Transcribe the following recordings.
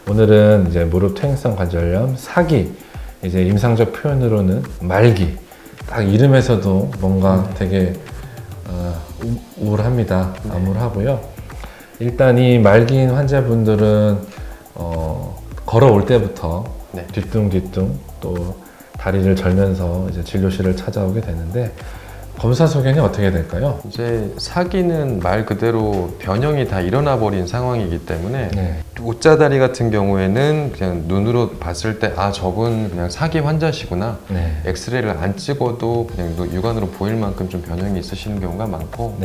오늘은 이제 무릎 퇴행성 관절염 사기, 이제 임상적 표현으로는 말기. 딱 이름에서도 뭔가 되게 우울합니다. 암울하고요. 일단 이 말기인 환자분들은 걸어올 때부터 뒤뚱뒤뚱 또 다리를 절면서 이제 진료실을 찾아오게 되는데, 검사 소견이 어떻게 될까요? 이제 사기는 말 그대로 변형이 다 일어나 버린 상황이기 때문에 웃자다리 같은 경우에는 그냥 눈으로 봤을 때 저분 그냥 사기 환자시구나, 엑스레이를 안 찍어도 그냥 육안으로 보일 만큼 좀 변형이 있으시는 경우가 많고,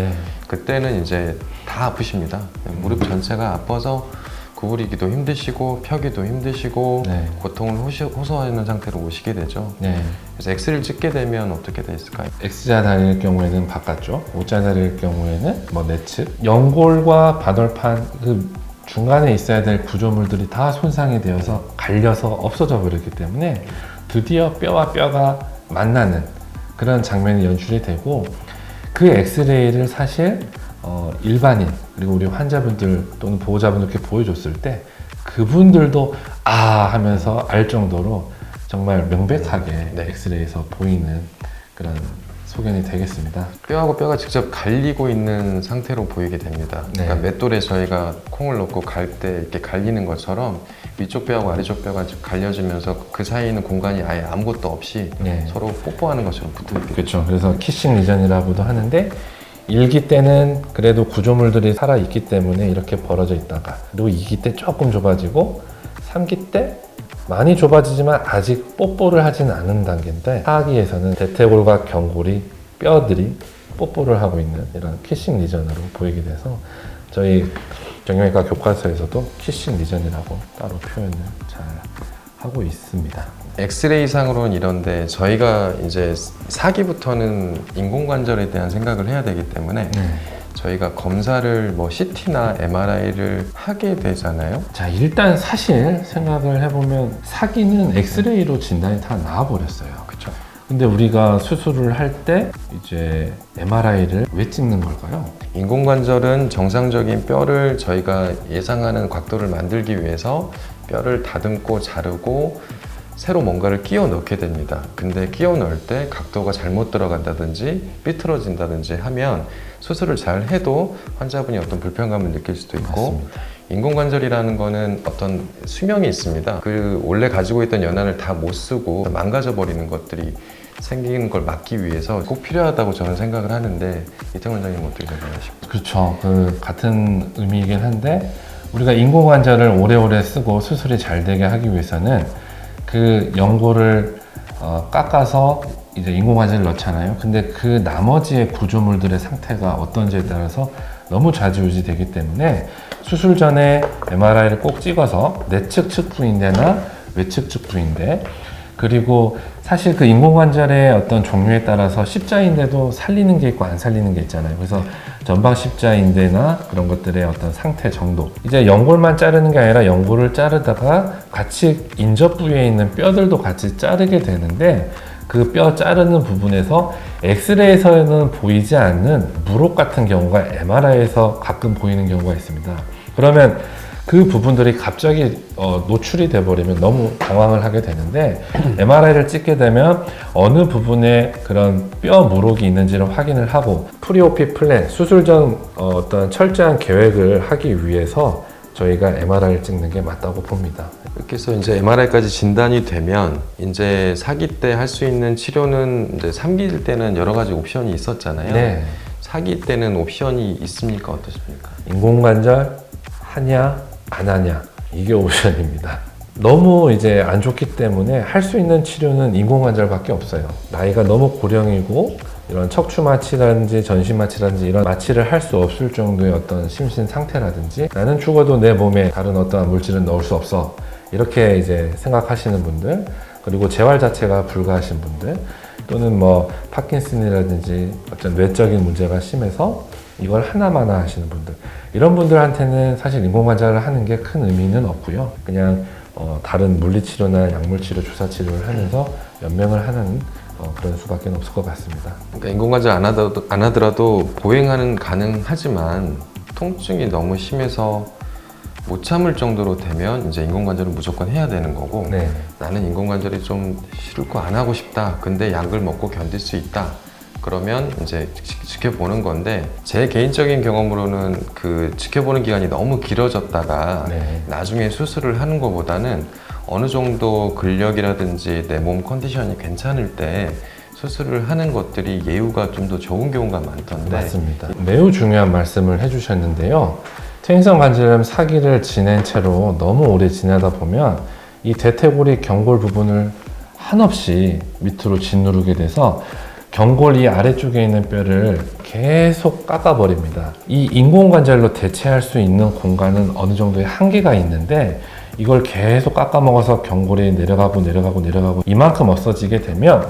그때는 이제 다 아프십니다. 무릎 전체가 아파서 구부리기도 힘드시고 펴기도 힘드시고 고통을 호소하는 상태로 오시게 되죠. 그래서 엑스레이를 찍게 되면 어떻게 돼 있을까요? X자 다리일 경우에는 바깥쪽, O자 다리일 경우에는 내측, 연골과 반월판 그 중간에 있어야 될 구조물들이 다 손상이 되어서 갈려서 없어져 버렸기 때문에 드디어 뼈와 뼈가 만나는 그런 장면이 연출이 되고, 그 엑스레이를 사실 일반인 그리고 우리 환자분들 또는 보호자분들께 보여줬을 때 그분들도 하면서 알 정도로 정말 명백하게 엑스레이에서 보이는 그런 소견이 되겠습니다. 뼈하고 뼈가 직접 갈리고 있는 상태로 보이게 됩니다. 그러니까 맷돌에 저희가 콩을 넣고 갈 때 이렇게 갈리는 것처럼 위쪽 뼈하고 아래쪽 뼈가 갈려지면서 그 사이에 있는 공간이 아예 아무것도 없이 서로 뽀뽀하는 것처럼 붙어있게 그렇죠. 그래서 키싱 리전이라고도 하는데, 일기 때는 그래도 구조물들이 살아있기 때문에 이렇게 벌어져 있다가, 그리고 2기 때 조금 좁아지고 3기 때 많이 좁아지지만 아직 뽀뽀를 하지는 않은 단계인데, 4기에서는 대퇴골과 경골이 뼈들이 뽀뽀를 하고 있는 이런 키싱 리전으로 보이게 돼서 저희 정형외과 교과서에서도 키싱 리전이라고 따로 표현을 잘 하고 있습니다. 엑스레이 상으로는 이런데 저희가 이제 4기부터는 인공관절에 대한 생각을 해야 되기 때문에 저희가 검사를 CT나 MRI를 하게 되잖아요. 자, 일단 사실 생각을 해보면 사기는 엑스레이로 진단이 다 나와버렸어요. 그렇죠. 근데 우리가 수술을 할 때 이제 MRI를 왜 찍는 걸까요? 인공관절은 정상적인 뼈를 저희가 예상하는 각도를 만들기 위해서 뼈를 다듬고 자르고 새로 뭔가를 끼워 넣게 됩니다. 근데 끼워 넣을 때 각도가 잘못 들어간다든지 삐뚤어진다든지 하면 수술을 잘 해도 환자분이 어떤 불편감을 느낄 수도 있고, 맞습니다. 인공관절이라는 거는 어떤 수명이 있습니다. 그 원래 가지고 있던 연한을 다 못 쓰고 망가져 버리는 것들이 생기는 걸 막기 위해서 꼭 필요하다고 저는 생각을 하는데, 이태원 원장님 어떻게 생각하십니까? 그렇죠. 같은 의미이긴 한데, 우리가 인공관절을 오래오래 쓰고 수술이 잘 되게 하기 위해서는 그 연골을 깎아서 이제 인공관절을 넣잖아요. 근데 그 나머지의 구조물들의 상태가 어떤지에 따라서 너무 좌지우지 되기 때문에 수술 전에 MRI를 꼭 찍어서 내측 측부인대나 외측 측부인대, 그리고 사실 그 인공관절의 어떤 종류에 따라서 십자인대도 살리는 게 있고 안 살리는 게 있잖아요. 그래서 전방 십자인대나 그런 것들의 어떤 상태 정도, 이제 연골만 자르는 게 아니라 연골을 자르다가 같이 인접 부위에 있는 뼈들도 같이 자르게 되는데, 그 뼈 자르는 부분에서 엑스레이에서는 보이지 않는 물혹 같은 경우가 MRI에서 가끔 보이는 경우가 있습니다. 그러면 그 부분들이 갑자기 노출이 돼버리면 너무 당황을 하게 되는데, MRI를 찍게 되면 어느 부분에 그런 뼈 물혹이 있는지를 확인을 하고 프리오피 플랜, 수술 전 어떤 철저한 계획을 하기 위해서 저희가 MRI를 찍는 게 맞다고 봅니다. 이렇게 해서 이제 MRI까지 진단이 되면 이제 4기 때 할 수 있는 치료는 이제 3기 때는 여러 가지 옵션이 있었잖아요. 4기 때는 옵션이 있습니까? 어떠십니까? 인공관절 하냐 안 하냐, 이게 옵션입니다. 너무 이제 안 좋기 때문에 할 수 있는 치료는 인공관절밖에 없어요. 나이가 너무 고령이고 이런 척추마취라든지 전신마취라든지 이런 마취를 할 수 없을 정도의 어떤 심신 상태라든지, 나는 죽어도 내 몸에 다른 어떠한 물질은 넣을 수 없어, 이렇게 이제 생각하시는 분들, 그리고 재활 자체가 불가하신 분들, 또는 파킨슨이라든지 어떤 뇌적인 문제가 심해서 이걸 하나마나 하시는 분들, 이런 분들한테는 사실 인공관절을 하는 게 큰 의미는 없고요. 그냥 다른 물리치료나 약물치료, 주사치료를 하면서 연명을 하는 그런 수밖에 없을 것 같습니다. 그러니까 인공관절 안 하더라도 보행하는 가능하지만 통증이 너무 심해서 못 참을 정도로 되면 이제 인공관절은 무조건 해야 되는 거고 네. 나는 인공관절이 좀 싫고 안 하고 싶다. 근데 약을 먹고 견딜 수 있다. 그러면 이제 지켜보는 건데 제 개인적인 경험으로는 그 지켜보는 기간이 너무 길어졌다가 네. 나중에 수술을 하는 것보다는 어느 정도 근력이라든지 내 몸 컨디션이 괜찮을 때 수술을 하는 것들이 예후가 좀 더 좋은 경우가 많던데 맞습니다. 매우 중요한 말씀을 해주셨는데요. 퇴행성 관절염 사기를 지낸 채로 너무 오래 지나다 보면 이 대퇴골이 경골 부분을 한없이 밑으로 짓누르게 돼서 경골 이 아래쪽에 있는 뼈를 계속 깎아버립니다. 이 인공관절로 대체할 수 있는 공간은 어느 정도의 한계가 있는데 이걸 계속 깎아먹어서 경골이 내려가고 이만큼 없어지게 되면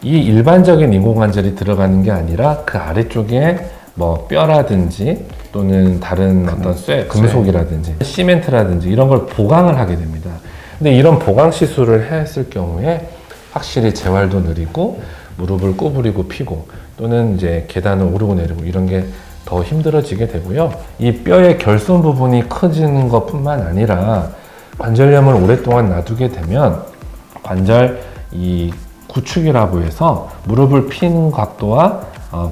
이 일반적인 인공관절이 들어가는 게 아니라 그 아래쪽에 뭐 뼈라든지 또는 다른 어떤 금속이라든지 시멘트라든지 이런 걸 보강을 하게 됩니다. 근데 이런 보강 시술을 했을 경우에 확실히 재활도 느리고 무릎을 구부리고 피고 또는 이제 계단을 오르고 내리고 이런 게 더 힘들어지게 되고요. 이 뼈의 결손 부분이 커지는 것뿐만 아니라 관절염을 오랫동안 놔두게 되면 관절 이 구축이라고 해서 무릎을 피는 각도와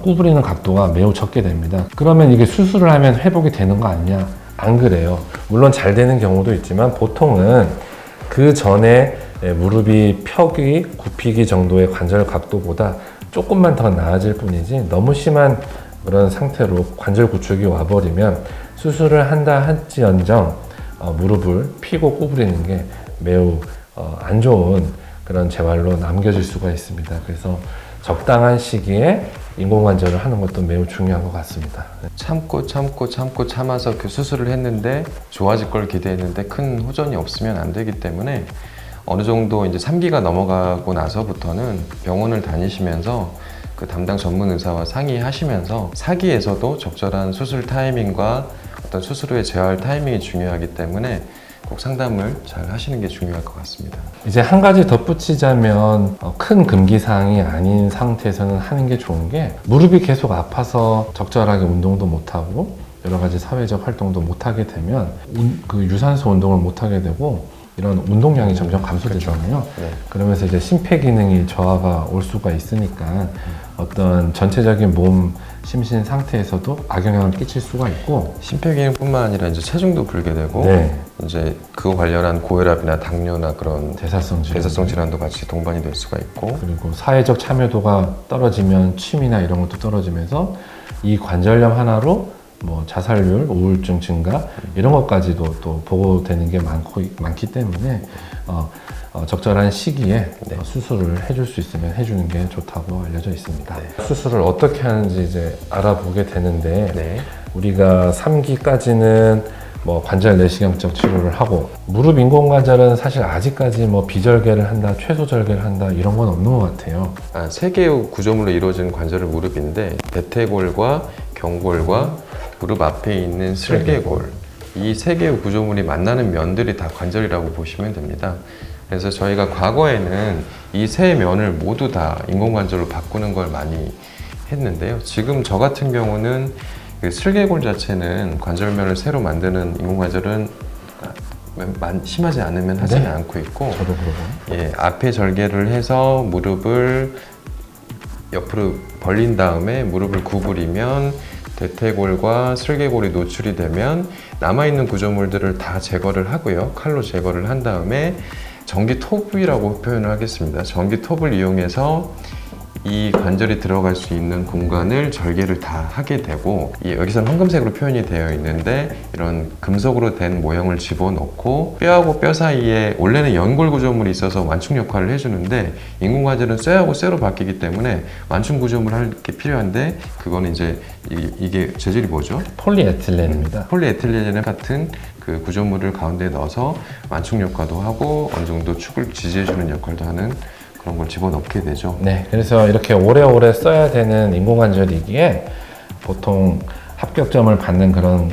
구부리는 각도가 매우 적게 됩니다. 그러면 이게 수술을 하면 회복이 되는 거 아니냐? 안 그래요. 물론 잘 되는 경우도 있지만 보통은 그 전에 무릎이 펴기, 굽히기 정도의 관절 각도보다 조금만 더 나아질 뿐이지 너무 심한 그런 상태로 관절 구축이 와버리면 수술을 한다 할지언정 무릎을 피고 구부리는 게 매우 안 좋은 그런 재활로 남겨질 수가 있습니다. 그래서 적당한 시기에 인공관절을 하는 것도 매우 중요한 것 같습니다. 참아서 그 수술을 했는데 좋아질 걸 기대했는데 큰 호전이 없으면 안 되기 때문에 어느 정도 이제 3기가 넘어가고 나서부터는 병원을 다니시면서 그 담당 전문 의사와 상의하시면서 4기에서도 적절한 수술 타이밍과 어떤 수술 후의 재활 타이밍이 중요하기 때문에 꼭 상담을 잘 하시는 게 중요할 것 같습니다. 이제 한 가지 덧붙이자면 큰 금기사항이 아닌 상태에서는 하는 게 좋은 게 무릎이 계속 아파서 적절하게 운동도 못하고 여러 가지 사회적 활동도 못하게 되면 그 유산소 운동을 못하게 되고 이런 운동량이 점점 감소되잖아요. 그렇죠. 네. 그러면서 이제 심폐기능이 저하가 올 수가 있으니까 어떤 전체적인 몸 심신 상태에서도 악영향을 끼칠 수가 있고 심폐기능뿐만 아니라 이제 체중도 불게 되고 네. 이제 그거 관련한 고혈압이나 당뇨나 그런 대사성 질환도 같이 동반이 될 수가 있고 그리고 사회적 참여도가 떨어지면 취미나 이런 것도 떨어지면서 이 관절염 하나로 뭐 자살률, 우울증 증가 이런 것까지도 또 보고되는 게 많기 때문에 적절한 시기에 수술을 해줄 수 있으면 해주는 게 좋다고 알려져 있습니다. 네. 수술을 어떻게 하는지 이제 알아보게 되는데 네. 우리가 3기까지는 뭐 관절 내시경적 치료를 하고 무릎 인공관절은 사실 아직까지 뭐 비절개를 한다, 최소절개를 한다 이런 건 없는 것 같아요. 3개의 구조물로 이루어진 관절은 무릎인데 대퇴골과 경골과 무릎 앞에 있는 슬개골 이 3개의 구조물이 만나는 면들이 다 관절이라고 보시면 됩니다. 그래서 저희가 과거에는 이 3면을 모두 다 인공관절로 바꾸는 걸 많이 했는데요. 지금 저 같은 경우는 그 슬개골 자체는 관절면을 새로 만드는 인공관절은 심하지 않으면 하지는 네? 않고 있고 저도 그러고 예, 앞에 절개를 해서 무릎을 옆으로 벌린 다음에 무릎을 구부리면 대퇴골과 슬개골이 노출이 되면 남아있는 구조물들을 다 제거를 하고요. 칼로 제거를 한 다음에 전기톱이라고 표현을 하겠습니다. 전기톱을 이용해서 이 관절이 들어갈 수 있는 공간을 절개를 다 하게 되고 여기서는 황금색으로 표현이 되어 있는데 이런 금속으로 된 모형을 집어넣고 뼈하고 뼈 사이에 원래는 연골 구조물이 있어서 완충 역할을 해주는데 인공관절은 쇠하고 쇠로 바뀌기 때문에 완충 구조물 할 게 필요한데 그거는 이제 이게 재질이 뭐죠? 폴리에틸렌입니다. 폴리에틸렌 같은 그 구조물을 가운데 넣어서 완충 역할도 하고 어느 정도 축을 지지해주는 역할도 하는 그런 걸 집어넣게 되죠. 네, 그래서 이렇게 오래오래 써야 되는 인공관절이기에 보통 합격점을 받는 그런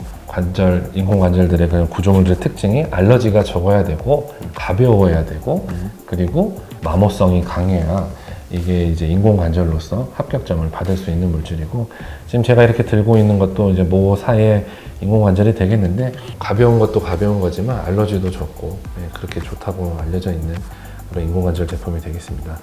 인공관절들의 그런 구조물들의 특징이 알러지가 적어야 되고 가벼워야 되고 그리고 마모성이 강해야 이게 이제 인공관절로서 합격점을 받을 수 있는 물질이고, 지금 제가 이렇게 들고 있는 것도 이제 모사의 인공관절이 되겠는데, 가벼운 것도 가벼운 거지만 알러지도 적고 그렇게 좋다고 알려져 있는 그런 인공관절 제품이 되겠습니다.